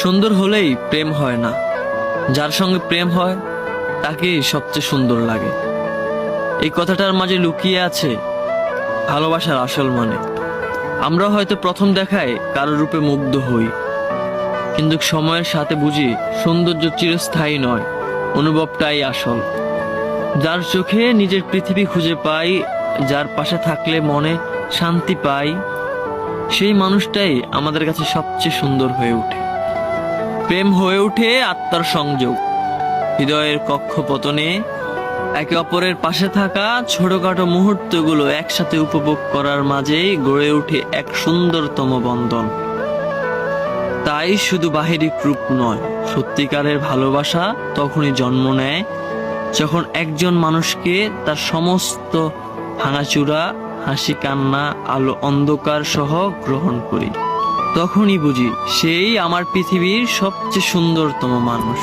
সুন্দর হলেই প্রেম হয় না, যার সঙ্গে প্রেম হয় তাকেই সবচেয়ে সুন্দর লাগে। এই কথাটার মাঝে লুকিয়ে আছে ভালোবাসার আসল মানে। আমরা হয়তো প্রথম দেখায় কারো রূপে মুগ্ধ হই, কিন্তু সময়ের সাথে বুঝি সৌন্দর্য চিরস্থায়ী নয়, অনুভবটাই আসল। যার চোখে নিজের পৃথিবী খুঁজে পাই, যার পাশে থাকলে মনে শান্তি পাই, সেই মানুষটাই আমাদের কাছে সবচেয়ে সুন্দর হয়ে ওঠে। প্রেম হয়ে ওঠে আত্মার সংযোগ, হৃদয়ের কক্ষপতনে একে অপরের পাশে থাকা ছোটখাটো মুহূর্তগুলো একসাথে উপভোগ করার মাঝেই গড়ে ওঠে এক সুন্দরতম বন্ধন। তাই শুধু বাহিরিক রূপ নয়, সত্যিকারের ভালোবাসা তখনই জন্ম নেয় যখন একজন মানুষকে তার সমস্ত ভাঙাচুরা, হাসি কান্না, আলো অন্ধকার সহ গ্রহণ করি। তখনই বুঝি সেই আমার পৃথিবীর সবচেয়ে সুন্দরতম মানুষ।